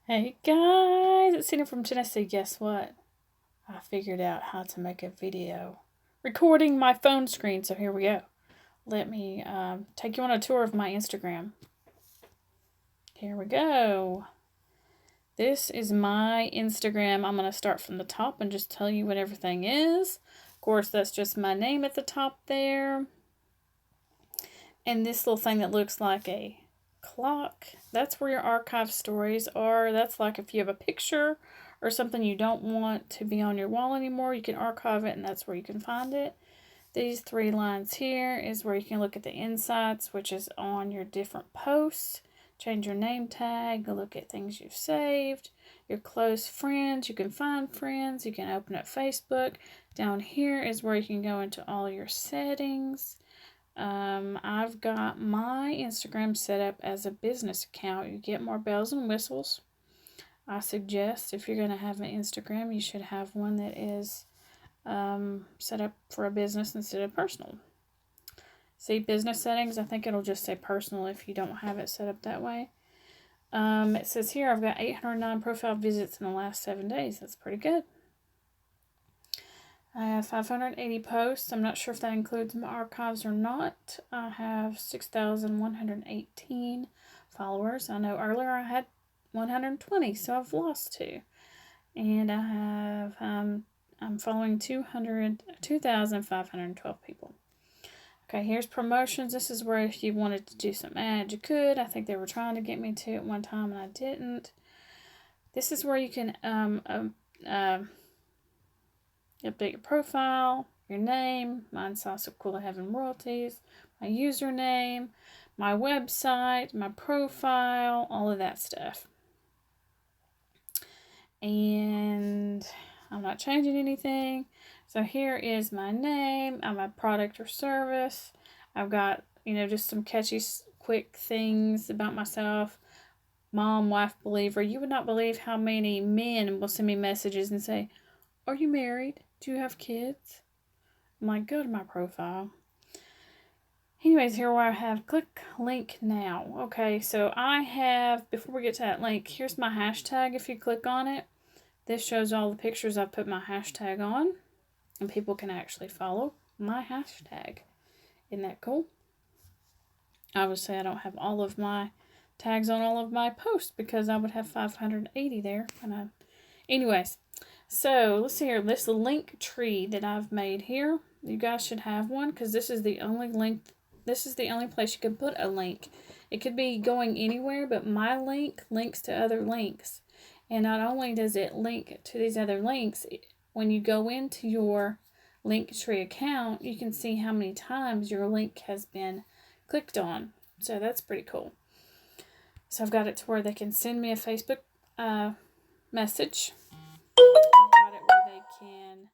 Hey guys, it's Cena from Tennessee. Guess what? I figured out how to make a video recording my phone screen. So here we go. Let me take you on a tour of my Instagram. Here we go. This is my Instagram. I'm going to start from the top and just tell you what everything is. Of course, that's just my name at the top there. And this little thing that looks like a clock, that's where your archive stories are. That's like if you have a picture or something you don't want to be on your wall anymore, you can archive it and that's where you can find it. These three lines here is where you can look at the insights, which is on your different posts. Change your name tag, look at things you've saved, your close friends, you can find friends, you can open up Facebook. Down here is where you can go into all your settings. I've got my Instagram set up as a business account. You get more bells and whistles. I suggest if you're going to have an Instagram, you should have one that is set up for a business instead of personal. See business settings, I think it'll just say personal if you don't have it set up that way. It says here I've got 809 profile visits in the last 7 days. That's pretty good. I have 580 posts. I'm not sure if that includes my archives or not. I have 6,118 followers. I know earlier I had 120, so I've lost 2. And I have, I'm following 2,512 people. Okay, here's promotions. This is where if you wanted to do some ads, you could. I think they were trying to get me to at one time and I didn't. This is where you can update your profile, your name. Mine's Salsa Cool Heaven Royalties. My username, my website, my profile, all of that stuff. And I'm not changing anything. So here is my name. I'm a product or service. I've got, just some catchy, quick things about myself. Mom, wife, believer. You would not believe how many men will send me messages and say, "Are you married? Do you have kids?" I'm like, go to my profile. Anyways, here where I have click link now. Okay, so I have, before we get to that link, here's my hashtag. If you click on it, this shows all the pictures I've put my hashtag on, and people can actually follow my hashtag. Isn't that cool? Obviously, I don't have all of my tags on all of my posts because I would have 580 there. Anyways, so let's see here. This link tree that I've made here. You guys should have one because this is the only link. This is the only place you can put a link. It could be going anywhere, but my link links to other links. And not only does it link to these other links, when you go into your Linktree account, you can see how many times your link has been clicked on. So that's pretty cool. So I've got it to where they can send me a Facebook message. I've got it where they can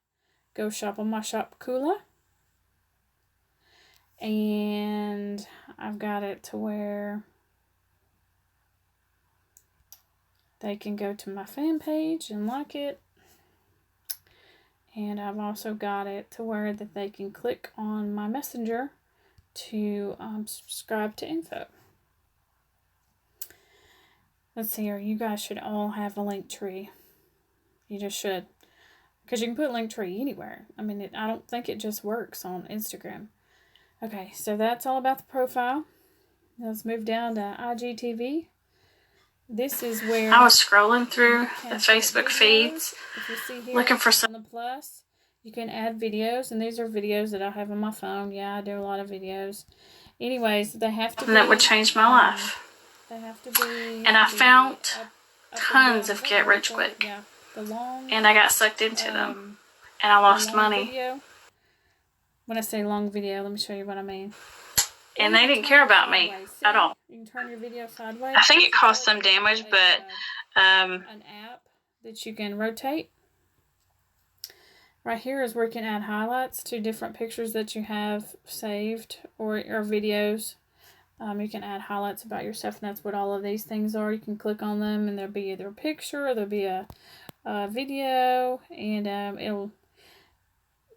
go shop on my Shopkula. And I've got it to where they can go to my fan page and like it. And I've also got it to where that they can click on my messenger to subscribe to info. Let's see here. You guys should all have a Linktree. You just should. Because you can put Linktree anywhere. I mean, I don't think it just works on Instagram. Okay, so that's all about the profile. Let's move down to IGTV. This is where I was scrolling through the Facebook feeds, if you see here, looking for some on the plus, you can add videos, and these are videos that I have on my phone. Yeah, I do a lot of videos. Anyways, they have to be, and that would change my life. They have to be. And I found up tons of Get Rich Quick. Yeah, the long. And I got sucked into them, and I lost money. Video. When I say long video, let me show you what I mean. And they didn't care about me at all. You can turn your video sideways. I think it caused some damage, but an app that you can rotate. Right here is where you can add highlights to different pictures that you have saved or videos. You can add highlights about yourself, and that's what all of these things are. You can click on them, and there'll be either a picture or there'll be a video, and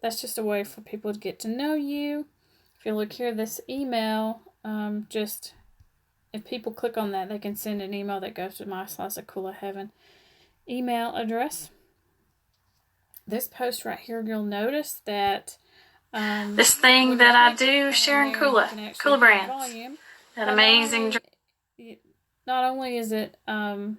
that's just a way for people to get to know you. If you look here, this email just if people click on that, they can send an email that goes to my Slice of Cool of Heaven email address. This post right here, you'll notice that this thing that I do, sharing Kula Brands, volume, that amazing. Not only is it cool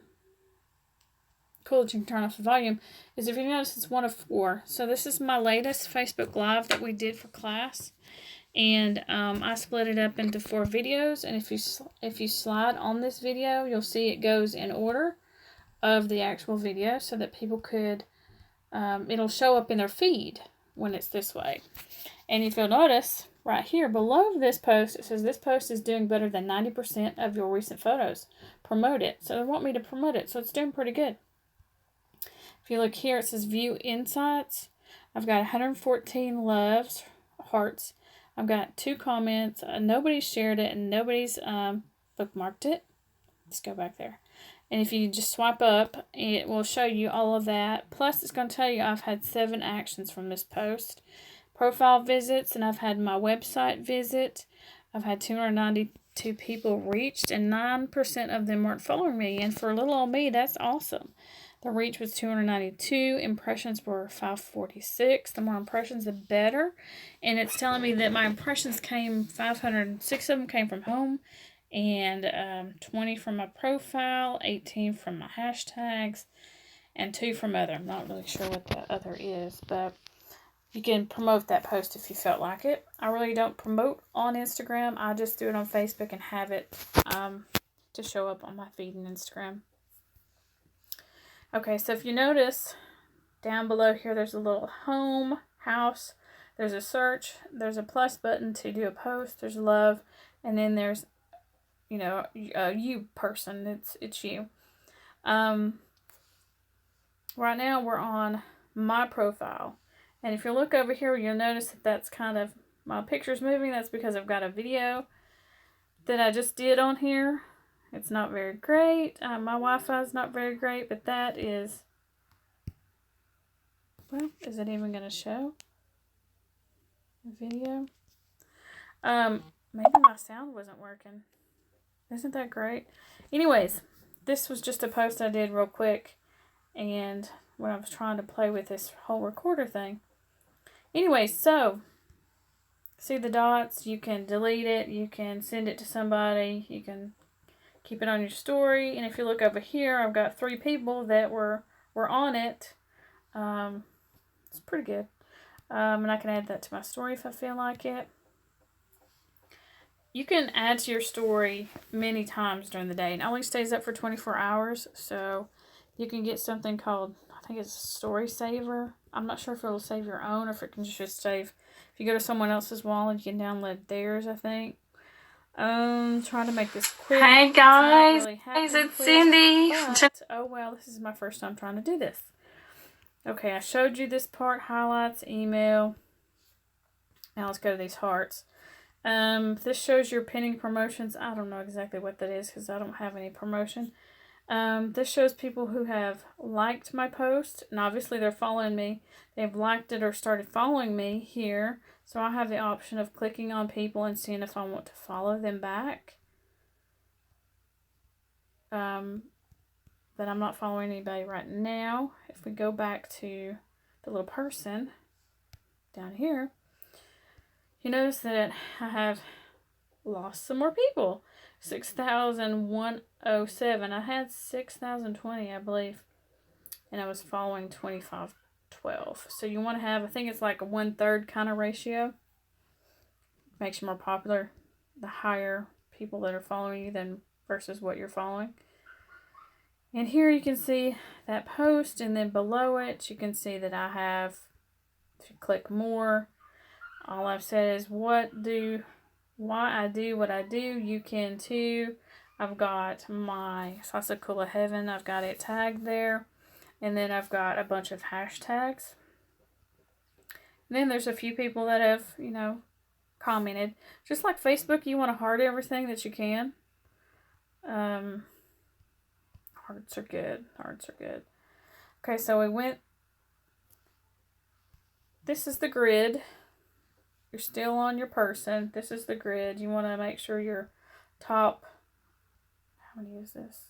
that you can turn off the volume, is if you notice it's 1 of 4. So this is my latest Facebook Live that we did for class, and I split it up into 4 videos. And if you slide on this video, you'll see it goes in order of the actual video, so that people could it'll show up in their feed when it's this way. And if you'll notice right here below this post, it says this post is doing better than 90% of your recent photos. Promote it. So they want me to promote it, so it's doing pretty good. If you look here, it says view insights. I've got 114 loves, hearts. I've got 2 comments. Nobody's shared it, and nobody's bookmarked it. Let's go back there. And if you just swipe up, it will show you all of that. Plus, it's going to tell you I've had 7 actions from this post. Profile visits, and I've had my website visit. I've had 292 people reached, and 9% of them weren't following me. And for little old me, that's awesome. The reach was 292. Impressions were 546. The more impressions, the better. And it's telling me that my impressions came 506 of them came from home, and 20 from my profile, 18 from my hashtags, and 2 from other. I'm not really sure what the other is, but you can promote that post if you felt like it. I really don't promote on Instagram. I just do it on Facebook and have it to show up on my feed on Instagram. Okay, so if you notice down below here, there's a little home, house, there's a search, there's a plus button to do a post, there's love, and then there's, you know, you person, it's you. Right now we're on my profile. And if you look over here, you'll notice that that's kind of, my picture's moving. That's because I've got a video that I just did on here. It's not very great. My Wi-Fi is not very great, but that is, well, is it even going to show the video? Maybe my sound wasn't working. Isn't that great? Anyways, this was just a post I did real quick, and when I was trying to play with this whole recorder thing. Anyway, so see the dots, you can delete it, you can send it to somebody, you can keep it on your story. And if you look over here, I've got 3 people that were on it. It's pretty good. And I can add that to my story if I feel like it. You can add to your story many times during the day. It only stays up for 24 hours, so you can get something called, I think it's Story Saver. I'm not sure if it'll save your own or if it can just save. If you go to someone else's wall, you can download theirs, I think. Trying to make this quick. Hey guys, really it's Cindy. But, oh well, this is my first time trying to do this. Okay, I showed you this part, highlights, email. Now let's go to these hearts. This shows your pending promotions. I don't know exactly what that is because I don't have any promotion. This shows people who have liked my post, and obviously they're following me. They've liked it or started following me here. So I have the option of clicking on people and seeing if I want to follow them back. But I'm not following anybody right now. If we go back to the little person down here, you notice that I have lost some more people. 6,107. I had 6,020, I believe. And I was following 2,512. So you want to have, I think it's like a 1/3 kind of ratio. Makes you more popular. The higher people that are following you than versus what you're following. And here you can see that post, and then below it you can see that I have, if you click more, all I've said is why I do what I do. You can too. I've got my Slice of Cool of Heaven. I've got it tagged there. And then I've got a bunch of hashtags. And then there's a few people that have, you know, commented. Just like Facebook, you want to heart everything that you can. Hearts are good. Hearts are good. Okay, so we went. This is the grid. You're still on your person. This is the grid. You want to make sure your top how many is this?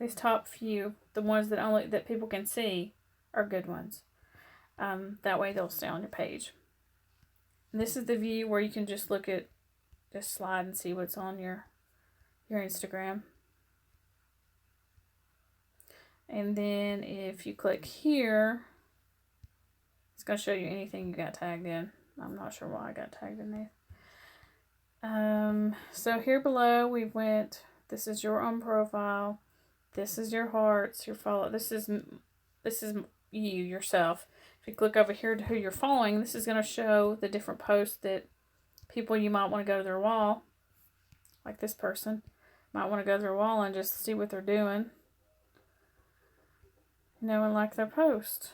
These top few, the ones that people can see, are good ones. That way they'll stay on your page. And this is the view where you can just slide and see what's on your Instagram. And then if you click here, it's going to show you anything you got tagged in. I'm not sure why I got tagged in there. So here below we went, this is your own profile. This is your hearts, your follow. This is you, yourself. If you click over here to who you're following, this is going to show the different posts that people you might want to go to their wall. Like this person might want to go to their wall and just see what they're doing. And like their post.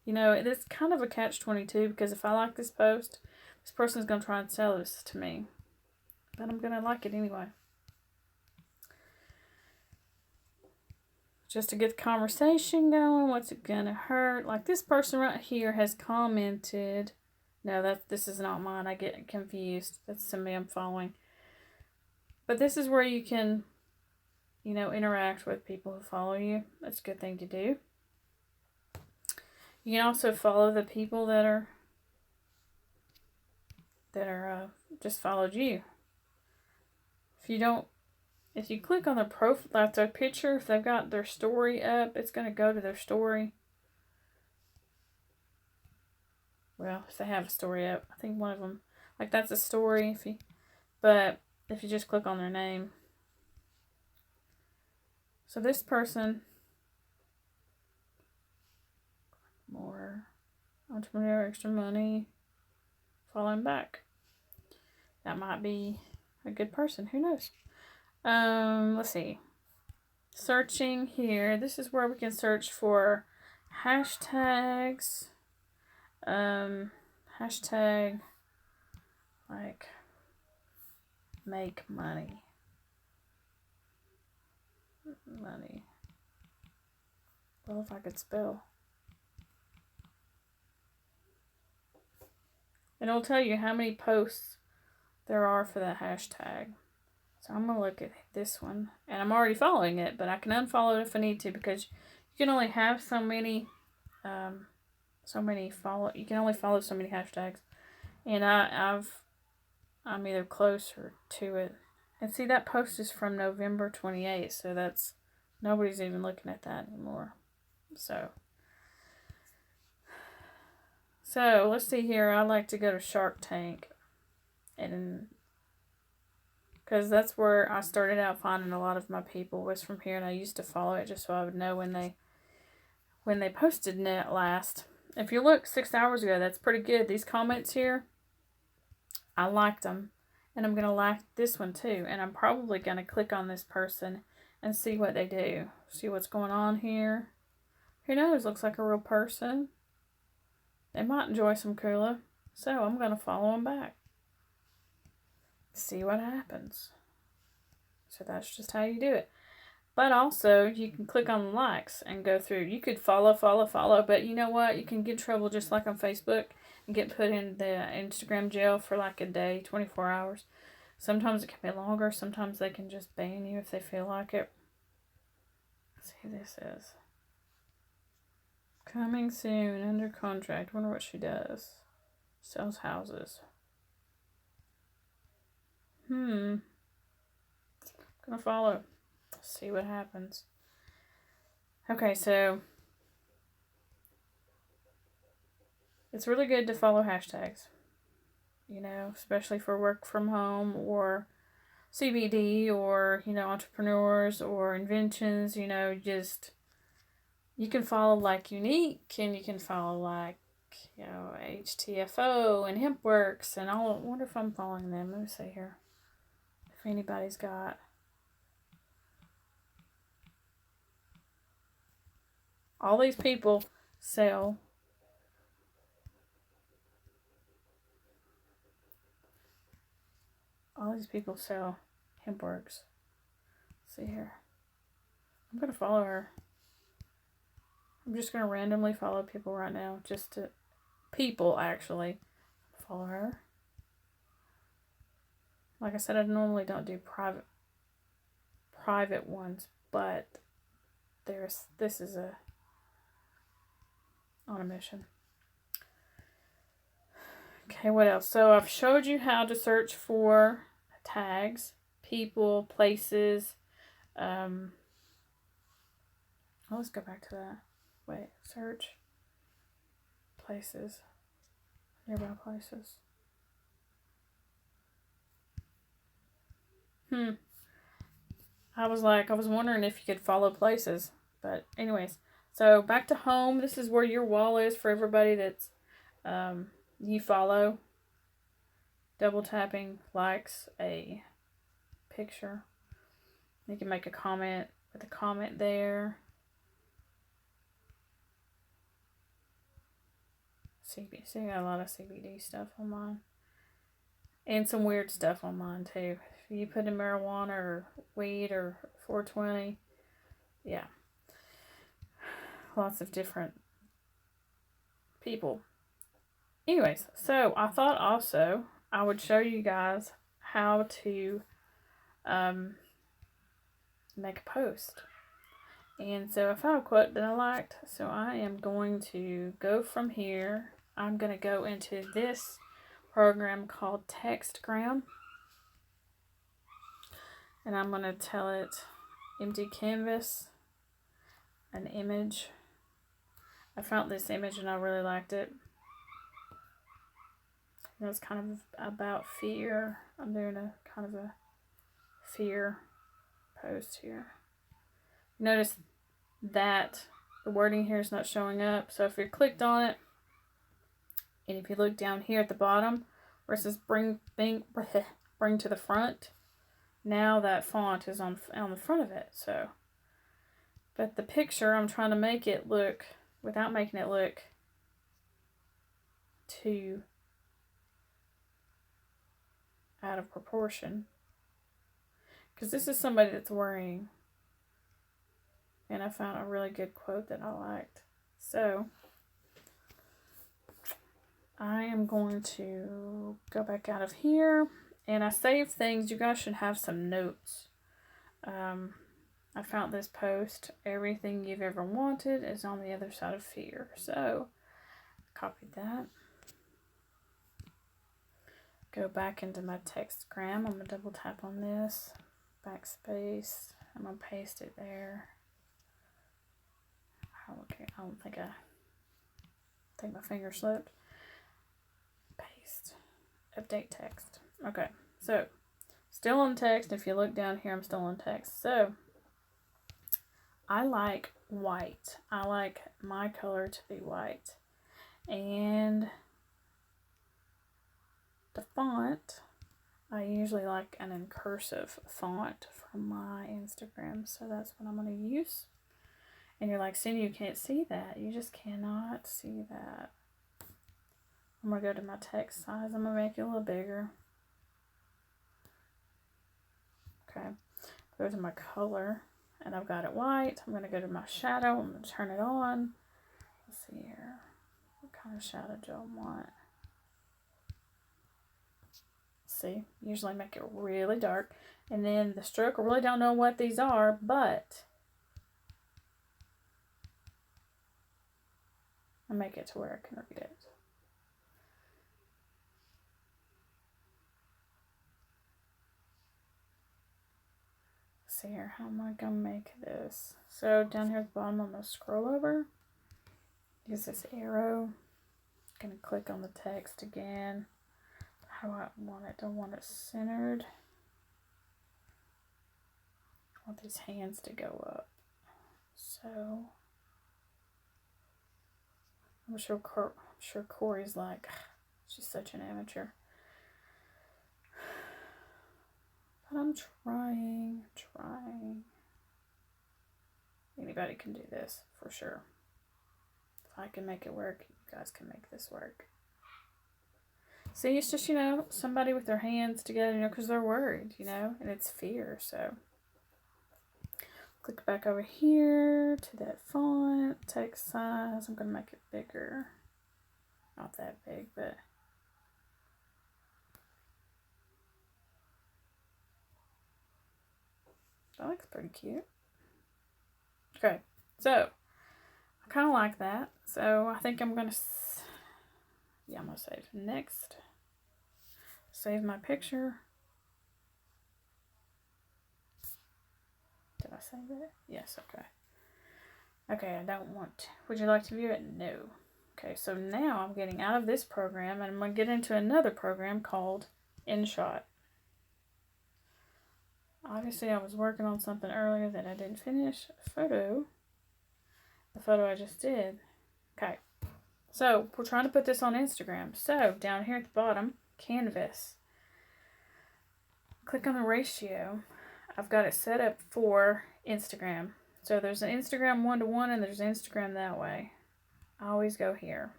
It's kind of a catch-22 because if I like this post, this person's going to try and sell this to me. But I'm going to like it anyway. Just to get the conversation going, what's it going to hurt? Like this person right here has commented. No, this is not mine. I get confused. That's somebody I'm following. But this is where you can, interact with people who follow you. That's a good thing to do. You can also follow the people that are just followed you. If you click on their profile, like their picture, if they've got their story up, it's going to go to their story. Well, if they have a story up, I think one of them, like that's a story. But if you just click on their name. So this person, more entrepreneur, extra money, following back. That might be a good person. Who knows? Let's see. Searching here. This is where we can search for hashtags. Hashtag like make money. Well, if I could spell. And it'll tell you how many posts there are for that hashtag. So I'm going to look at this one. And I'm already following it, but I can unfollow it if I need to because you can only have so many you can only follow so many hashtags. And I'm either closer to it. And see, that post is from November 28th, so that's nobody's even looking at that anymore. So let's see here. I like to go to Shark Tank, and because that's where I started out finding a lot of my people was from here, and I used to follow it just so I would know when they posted it last. If you look 6 hours ago, that's pretty good. These comments here, I liked them, and I'm gonna like this one too. And I'm probably gonna click on this person and see what they do, see what's going on here. Who knows? Looks like a real person. They might enjoy some Kula, so I'm gonna follow them back. See what happens. So that's just how you do it. But also, you can click on the likes and go through. You could follow, but you know what? You can get in trouble just like on Facebook and get put in the Instagram jail for like a day, 24 hours. Sometimes it can be longer. Sometimes they can just ban you if they feel like it. Let's see who this is. Coming soon, under contract. Wonder what she does. Sells houses. Gonna follow. See what happens. Okay, so it's really good to follow hashtags. Especially for work from home or CBD or, entrepreneurs or inventions, you can follow like Unique and you can follow like, HTFO and HempWorks and all. I wonder if I'm following them. Let me see here. If anybody's got. All these people sell HempWorks. Let's see here. I'm going to follow her. I'm just going to randomly follow people right now. People actually. Follow her. Like I said, I normally don't do private private ones, but this is on a mission. Okay, what else? So I've showed you how to search for tags, people, places. Let's go back to that. Wait, search places, nearby places. I was wondering if you could follow places, but anyways. So back to home. This is where your wall is for everybody that's you follow. Double tapping likes a picture. You can make a comment with a comment there. CBD, I got a lot of CBD stuff on mine. And some weird stuff on mine too. If you put in marijuana or weed or 420, yeah. Lots of different people. Anyways, so I thought also I would show you guys how to make a post. And so I found a quote that I liked. So I am going to go from here. I'm going to go into this program called Textgram. And I'm going to tell it empty canvas, an image. I found this image and I really liked it. It was kind of about fear. I'm doing a kind of a fear post here. Notice that the wording here is not showing up. So if you clicked on it, and if you look down here at the bottom, where it says bring to the front, now that font is on the front of it. So, but the picture, I'm trying to make it look, without making it look too out of proportion. Because this is somebody that's worrying. And I found a really good quote that I liked. So, I am going to go back out of here. And I saved things. You guys should have some notes. I found this post. Everything you've ever wanted is on the other side of fear. So, copied that. Go back into my Textgram. I'm going to double tap on this. Backspace. I'm going to paste it there. Okay, I think my finger slipped. Paste. Update text. Okay, so still on text. If you look down here, I'm still on text. So I like white. I like my color to be white. And the font, I usually like an incursive font from my Instagram. So that's what I'm going to use. And you're like, Cindy, you can't see that. You just cannot see that. I'm going to go to my text size. I'm going to make it a little bigger. Okay. Go to my color. And I've got it white. I'm going to go to my shadow. I'm going to turn it on. Let's see here. What kind of shadow do I want? See? Usually make it really dark. And then the stroke, I really don't know what these are, but I make it to where I can read it. See here, how am I gonna make this? So down here at the bottom, I'm gonna scroll over. Use this arrow. Gonna click on the text again. How do I want it? Do I want it centered? I want these hands to go up. So I'm sure Corey's like, she's such an amateur. But I'm trying. Anybody can do this, for sure. If I can make it work, you guys can make this work. See, it's just, somebody with their hands together, because they're worried, and it's fear, so. Click back over here to that font, text size. I'm going to make it bigger. Not that big, but. That looks pretty cute. Okay, so I kind of like that. So I think I'm going to, I'm going to save next. Save my picture. Did I save it? Yes, okay. Okay, I don't want, would you like to view it? No. Okay, so now I'm getting out of this program and I'm going to get into another program called InShot. Obviously, I was working on something earlier that I didn't finish. The photo I just did. Okay, so we're trying to put this on Instagram. So down here at the bottom, Canvas. Click on the ratio. I've got it set up for Instagram. So there's an Instagram 1:1 and there's Instagram that way. I always go here.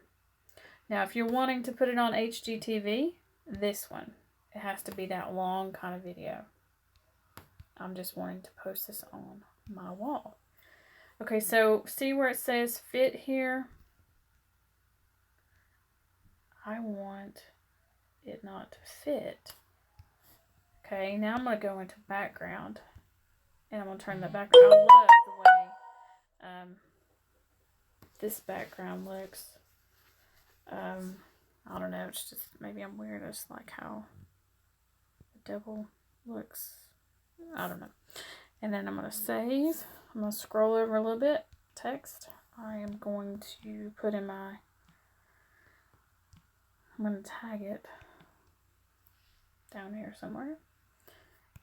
Now, if you're wanting to put it on HGTV, this one. It has to be that long kind of video. I'm just wanting to post this on my wall. Okay, so see where it says fit here? I want it not to fit. Okay, now I'm going to go into background. And I'm going to turn the background. I love the way this background looks. I don't know, it's just, maybe I'm weird. I just like how the devil looks. I don't know. And then I'm going to save. I'm going to scroll over a little bit. Text. I am going to put in my, I'm going to tag it down here somewhere.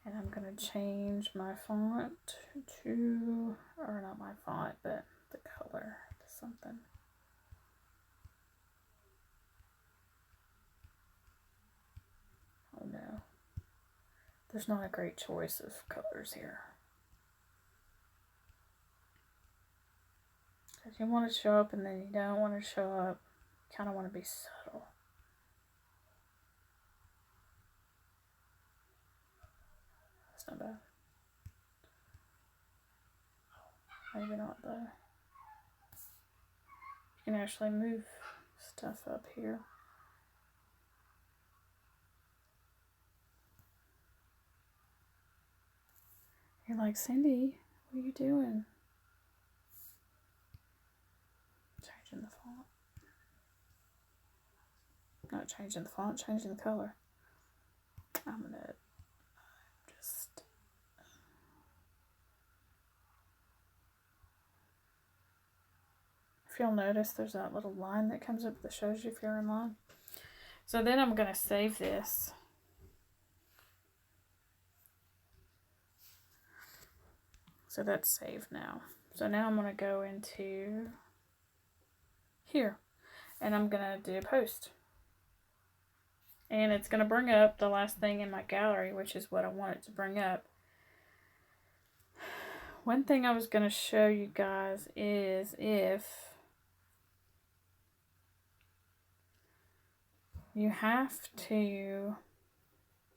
And I'm going to change my font to, or not my font, but the color to something. Oh no. There's not a great choice of colors here. Because you want to show up and then you don't want to show up. You kind of want to be subtle. That's not bad. Maybe not though. You can actually move stuff up here. You're like, Cindy, what are you doing? Changing the font. Not changing the font, changing the color. I'm gonna just, if you'll notice, there's that little line that comes up that shows you if you're in line. So then I'm gonna save this. So that's saved now. So now I'm gonna go into here and I'm gonna do a post. And it's gonna bring up the last thing in my gallery, which is what I want it to bring up. One thing I was gonna show you guys is if you have to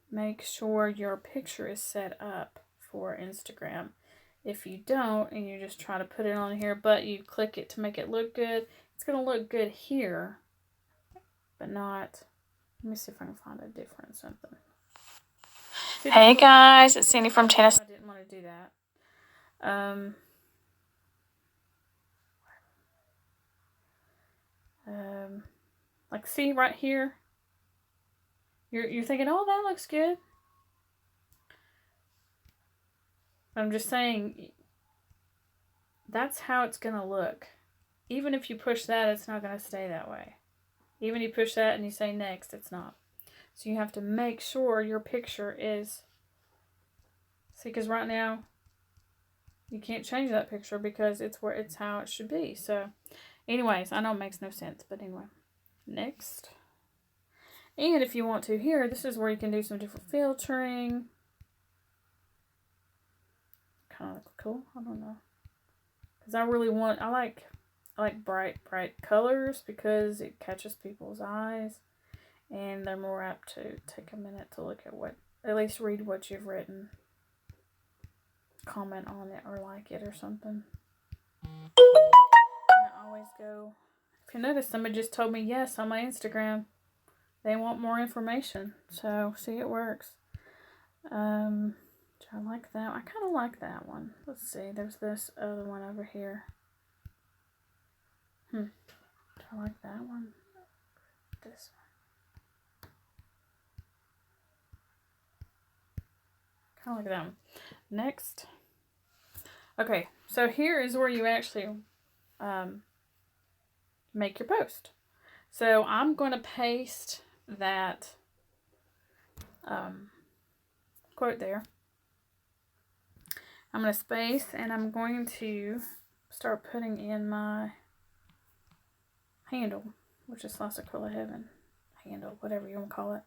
make sure your picture is set up for Instagram. If you don't, and you just try to put it on here, but you click it to make it look good, it's going to look good here, but not, let me see if I can find a different something. Hey guys, it's Cindy from Tennessee. I didn't want to do that. Like see right here, you're thinking, oh, that looks good. I'm just saying, that's how it's going to look. Even if you push that, it's not going to stay that way. Even if you push that and you say next, it's not. So you have to make sure your picture is, see, because right now, you can't change that picture because it's how it should be. So anyways, I know it makes no sense, but anyway. Next. And if you want to here, this is where you can do some different filtering. Kind of cool. I don't know. Because I really want, I like bright colors because it catches people's eyes. And they're more apt to take a minute to look at at least read what you've written. Comment on it or like it or something. And I always go, if you notice, somebody just told me yes on my Instagram. They want more information. So, see, it works. Trying I like that. I kind of like that one. Let's see. There's this other one over here. Do I like that one? This one. Kind of like that one. Next. Okay, so here is where you actually make your post. So I'm going to paste that quote there. I'm going to space, and I'm going to start putting in my handle, which is Slice of Cool of Heaven. Handle, whatever you want to call it.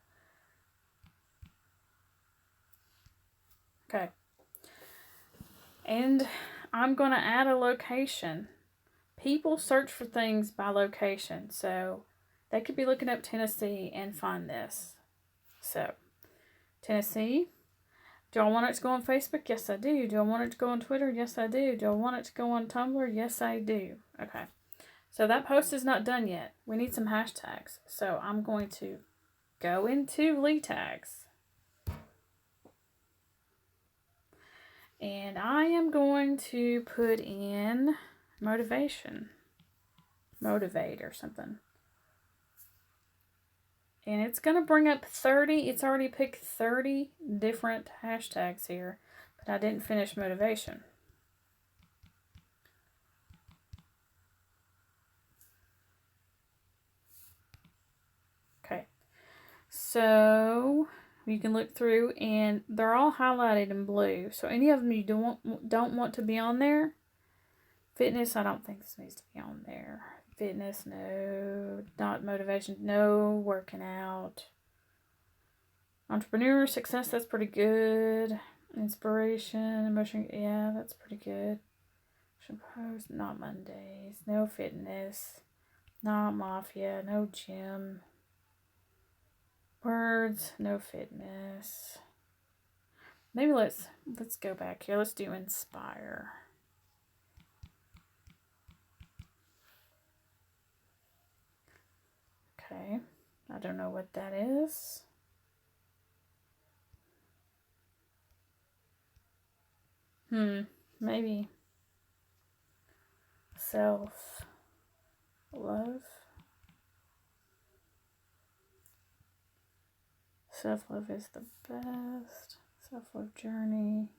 Okay. And I'm going to add a location. People search for things by location. So they could be looking up Tennessee and find this. So, Tennessee. Do I want it to go on Facebook? Yes, I do. Do I want it to go on Twitter? Yes, I do. Do I want it to go on Tumblr? Yes, I do. Okay. So that post is not done yet. We need some hashtags. So I'm going to go into Lee Tags. And I am going to put in motivation. Motivate or something. And it's going to bring up 30. It's already picked 30 different hashtags here. But I didn't finish motivation. Okay. So you can look through and they're all highlighted in blue. So any of them you don't want to be on there. Fitness, I don't think this needs to be on there. Fitness, no. Not motivation, no. Working out. Entrepreneur, success, that's pretty good. Inspiration, emotion, yeah, that's pretty good. Suppose not Mondays. No fitness. Not mafia. No gym. Words, no fitness. Maybe let's go back here. Let's do inspire. Okay, I don't know what that is. Maybe self-love. Self-love is the best. Self-love journey.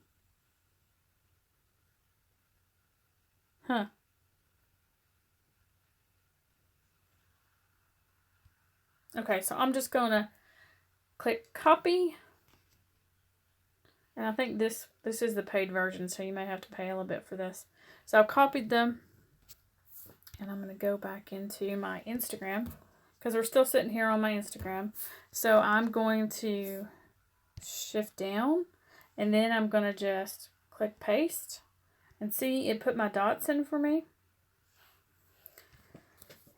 Okay, so I'm just going to click copy. And I think this is the paid version, so you may have to pay a little bit for this. So I've copied them. And I'm going to go back into my Instagram. Because we're still sitting here on my Instagram. So I'm going to shift down. And then I'm going to just click paste. And see, it put my dots in for me.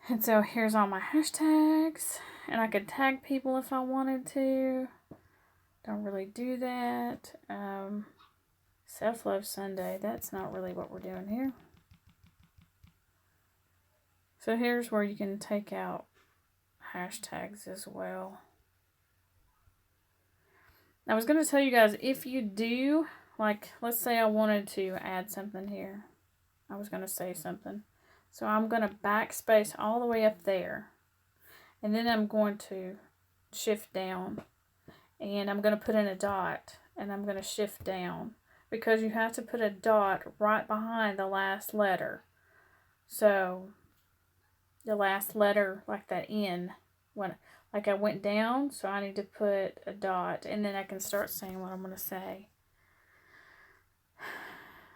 And so here's all my hashtags. And I could tag people if I wanted to. Don't really do that. Self-Love Sunday. That's not really what we're doing here. So here's where you can take out hashtags as well. I was going to tell you guys, if you do, like, let's say I wanted to add something here. I was going to say something. So I'm going to backspace all the way up there. And then I'm going to shift down. And I'm going to put in a dot. And I'm going to shift down. Because you have to put a dot right behind the last letter. So the last letter, like that N, like I went down, so I need to put a dot, and then I can start saying what I'm going to say.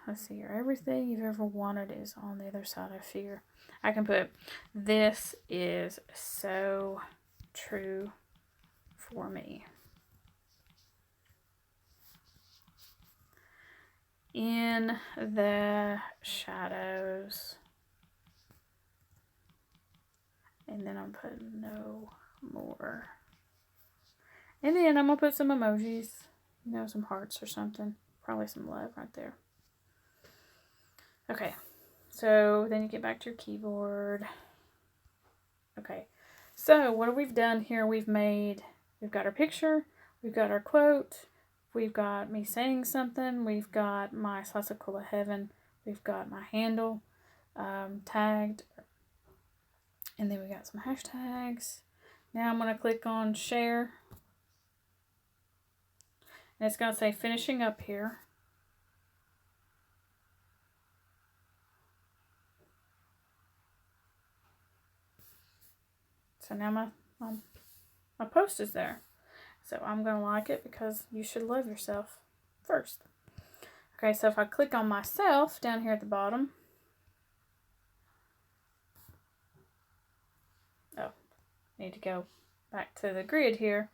Let's see here. Everything you've ever wanted is on the other side of fear. I can put, this is so true for me. In the shadows. And then I'm putting no more. And then I'm going to put some emojis. You know, some hearts or something. Probably some love right there. Okay, so then you get back to your keyboard. Okay, so what we've done here, we've got our picture, we've got our quote, we've got me saying something, we've got my Slice of Cool of Heaven, we've got my handle tagged, and then we got some hashtags. Now I'm going to click on share, and it's going to say finishing up here. So now my post is there. So I'm going to like it because you should love yourself first. Okay, so if I click on myself down here at the bottom. Oh, need to go back to the grid here.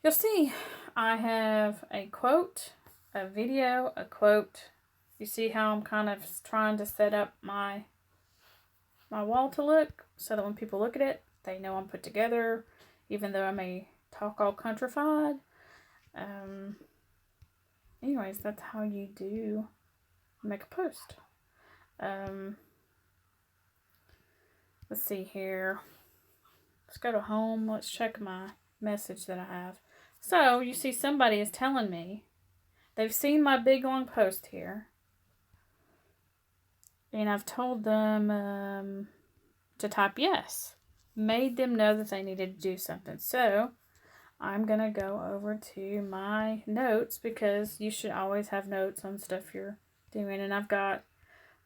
You'll see I have a quote, a video, a quote. You see how I'm kind of trying to set up my wall to look so that when people look at it, they know I'm put together, even though I may talk all countrified. Anyways, that's how you do make a post. Let's see here. Let's go to home. Let's check my message that I have. So you see somebody is telling me they've seen my big long post here, and I've told them to type yes. Made them know that they needed to do something. So I'm going to go over to my notes, because you should always have notes on stuff you're doing. And I've got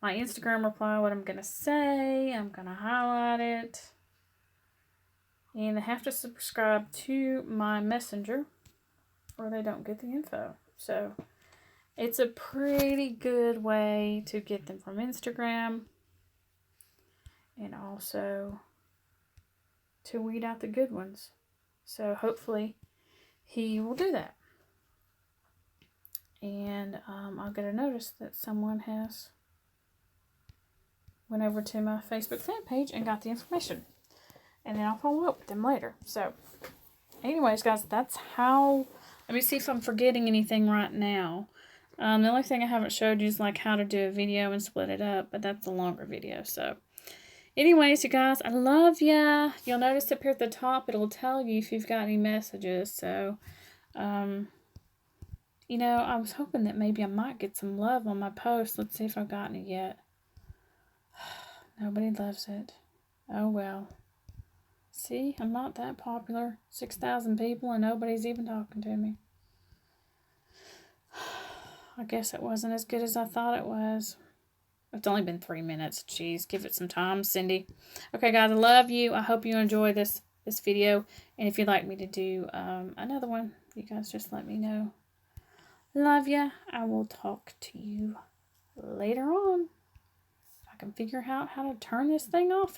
my Instagram reply, what I'm going to say. I'm going to highlight it. And they have to subscribe to my messenger or they don't get the info. So it's a pretty good way to get them from Instagram, and also to weed out the good ones. So hopefully he will do that. And I'll get a notice that someone has went over to my Facebook fan page and got the information. And then I'll follow up with them later. So anyways, guys, that's how. Let me see if I'm forgetting anything right now. The only thing I haven't showed you is like how to do a video and split it up, but that's a longer video. So anyways, you guys, I love ya. You'll notice up here at the top, it'll tell you if you've got any messages. So, you know, I was hoping that maybe I might get some love on my post. Let's see if I've gotten it yet. Nobody loves it. Oh, well. See, I'm not that popular. 6,000 people and nobody's even talking to me. I guess it wasn't as good as I thought it was. It's only been 3 minutes. Jeez, give it some time, Cindy. Okay, guys, I love you. I hope you enjoy this video. And if you'd like me to do another one, you guys just let me know. Love ya. I will talk to you later on. If I can figure out how to turn this thing off.